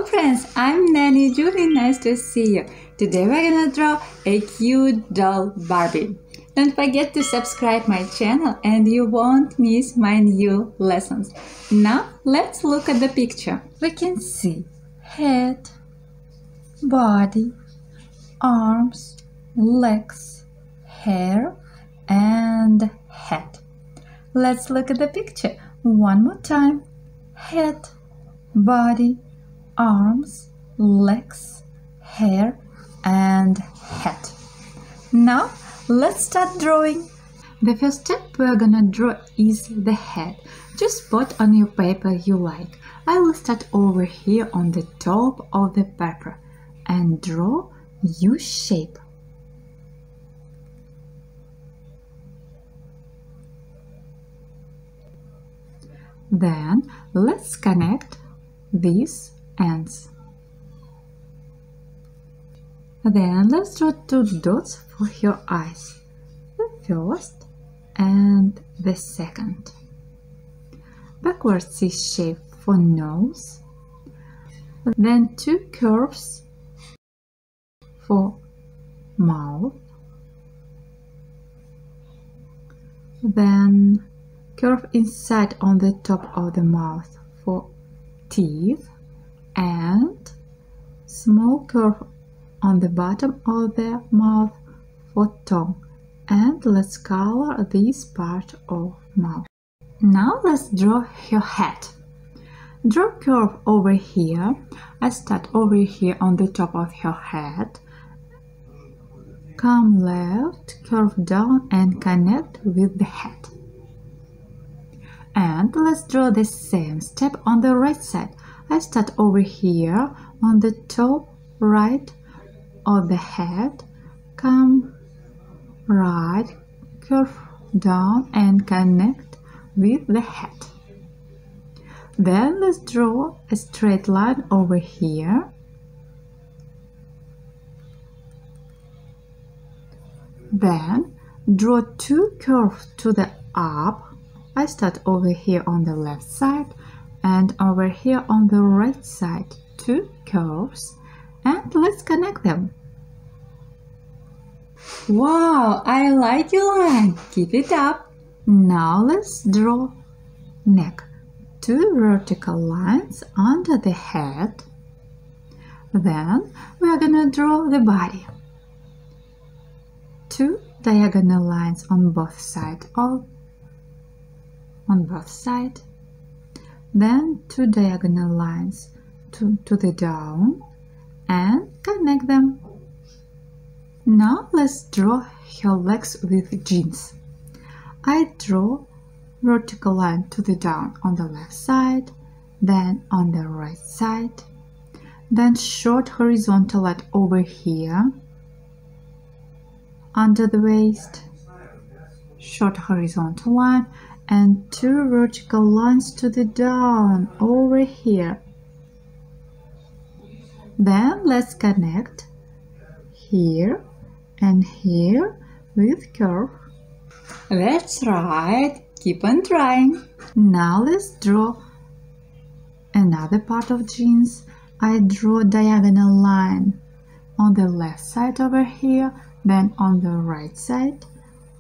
friends, I'm Nanny Julie, nice to see you. Today we're gonna draw a cute doll Barbie. Don't forget to subscribe my channel and you won't miss my new lessons. Now let's look at the picture. We can see head, body, arms, legs, hair and head. Let's look at the picture one more time. Head, body, arms, legs, hair and head. Now let's start drawing. The first step we're gonna draw is the head. Just spot on your paper you like. I will start over here on the top of the paper and draw U shape. Then let's connect these ends. Then let's draw two dots for your eyes, the first and the second. Backward C shape for nose, then two curves for mouth, then curve inside on the top of the mouth for teeth and small curve on the bottom of the mouth for tongue. And let's color this part of mouth. Now let's draw your head. Draw curve over here. I start over here on the top of your head. Come left, curve down and connect with the head. And let's draw the same step on the right side. I start over here on the top right of the head, come right, curve down and connect with the head. Then let's draw a straight line over here. Then draw two curves to the up. I start over here on the left side and over here on the right side, two curves, and let's connect them. Wow, I like your line. Keep it up. Now let's draw neck. Two vertical lines under the head. Then we're gonna draw the body. Two diagonal lines on both sides then two diagonal lines to the down and connect them. Now let's draw her legs with jeans. I draw vertical line to the down on the left side, then on the right side, then short horizontal line over here under the waist, short horizontal line and two vertical lines to the down over here. Then let's connect here and here with curve. That's right, keep on trying. Now let's draw another part of jeans. I draw diagonal line on the left side over here, then on the right side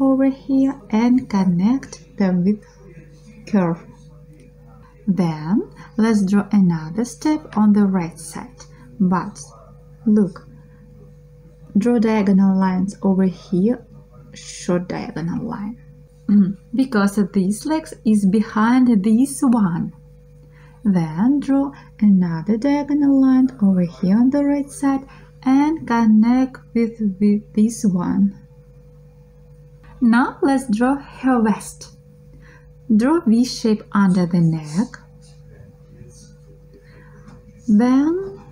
over here and connect them with curve. Then let's draw another step on the right side, but look, draw diagonal lines over here, short diagonal line, because this leg is behind this one. Then draw another diagonal line over here on the right side and connect with this one. Now let's draw her waist. Draw V shape under the neck. Then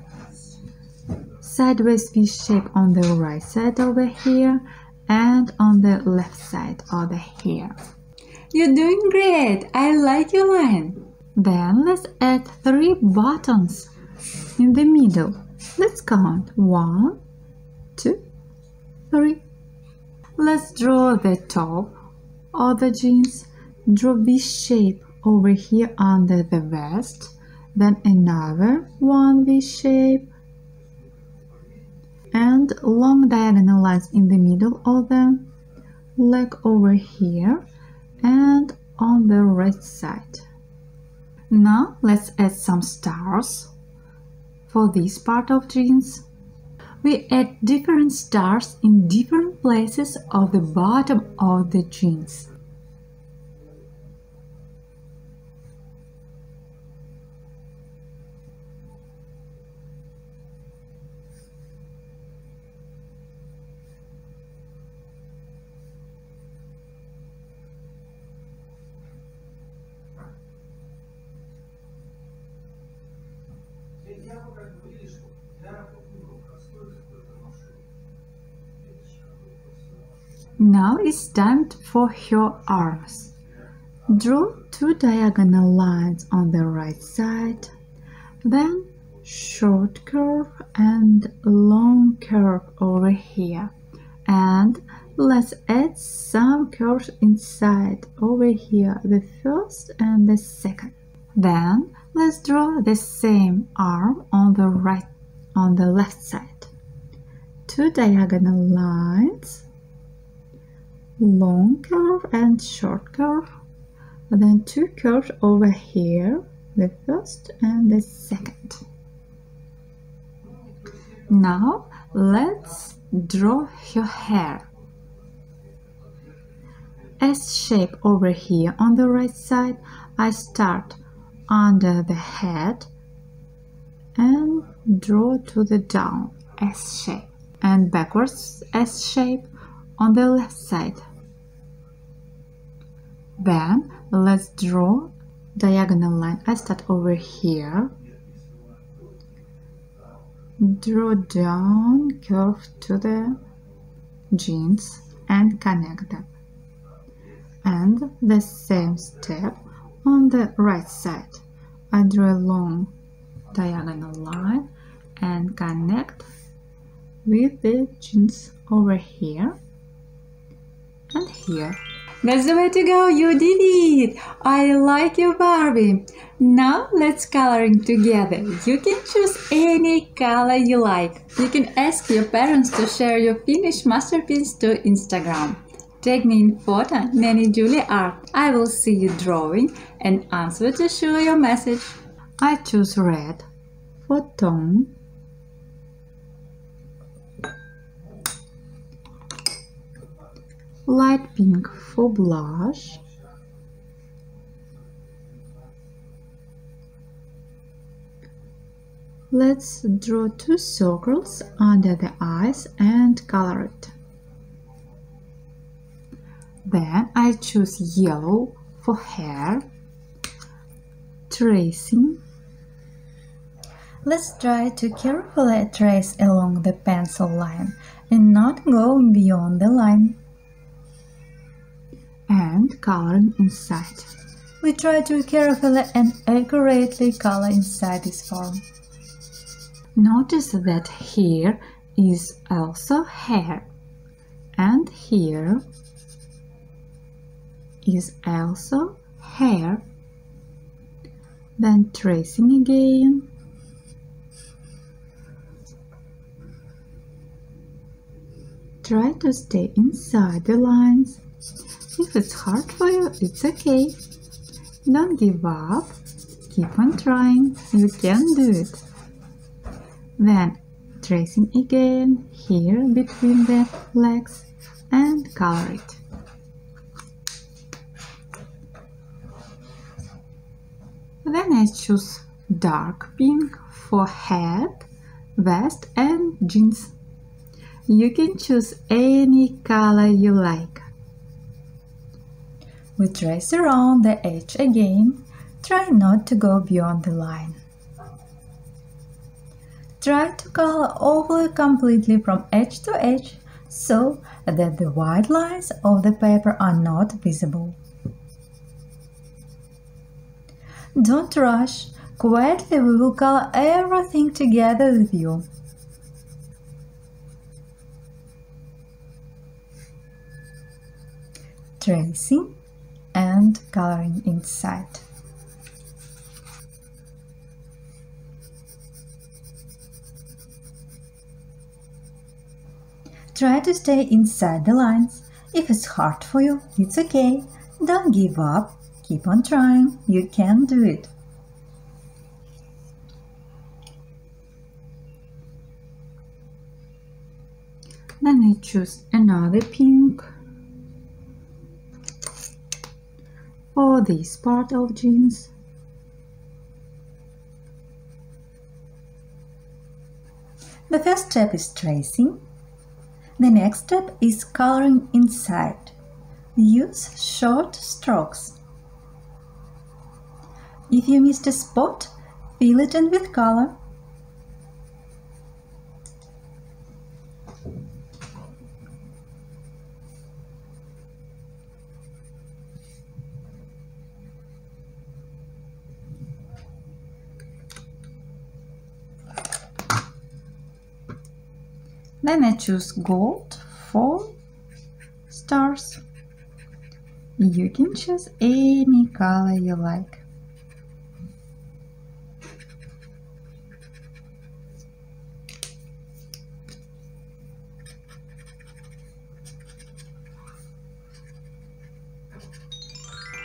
sideways V shape on the right side over here and on the left side over here. You're doing great! I like your line. Then let's add 3 buttons in the middle. Let's count 1, 2, 3. Let's draw the top of the jeans. Draw V shape over here under the vest then another one V shape, and long diagonal lines in the middle of the leg over here and on the right side. Now let's add some stars for this part of jeans. We add different stars in different places of the bottom of the jeans. Now it's time for her arms. Draw 2 diagonal lines on the right side, then short curve and long curve over here, and let's add some curves inside over here, the first and the second. Then let's draw the same arm on the left side. 2 diagonal lines, long curve and short curve, then 2 curves over here, the first and the second. Now let's draw her hair. S shape over here on the right side. I start under the head and draw to the down, S shape, and backwards S shape on the left side. Then let's draw diagonal line. I start over here, draw down curve to the jeans and connect them, and the same step on the right side. I draw a long diagonal line and connect with the jeans over here and here. That's the way to go, you did it! I like you, Barbie! Now let's coloring together. You can choose any color you like. You can ask your parents to share your finished masterpiece to Instagram. Tag me in photo, Nanny Julie Art. I will see you drawing and answer to show your message. I choose red for tone, light pink for blush, let's draw 2 circles under the eyes and color it. Then I choose yellow for hair, tracing. Let's try to carefully trace along the pencil line and not go beyond the line. And coloring inside. We try to carefully and accurately color inside this form. Notice that here is also hair, and here is also hair. Then tracing again. Try to stay inside the lines. If it's hard for you, it's okay. Don't give up. Keep on trying. You can do it. Then tracing again here between the legs and color it. Then I choose dark pink for head, vest and jeans. You can choose any color you like. We trace around the edge again. Try not to go beyond the line. Try to color over completely from edge to edge so that the white lines of the paper are not visible. Don't rush. Quietly we will color everything together with you. Tracing and coloring inside. Try to stay inside the lines. If it's hard for you, it's okay. Don't give up. Keep on trying. You can do it. Then I choose another pink for this part of jeans. The first step is tracing. The next step is coloring inside. Use short strokes. If you missed a spot, fill it in with color. Then I choose gold for stars. You can choose any color you like.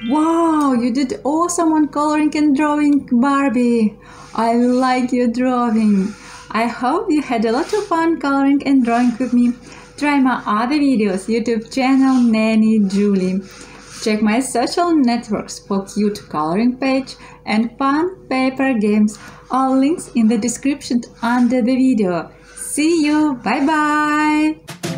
Wow, you did awesome on coloring and drawing, Barbie. I like your drawing. I hope you had a lot of fun coloring and drawing with me. Try my other videos, YouTube channel Nanny Julie. Check my social networks for cute coloring page and fun paper games. All links in the description under the video. See you. Bye bye.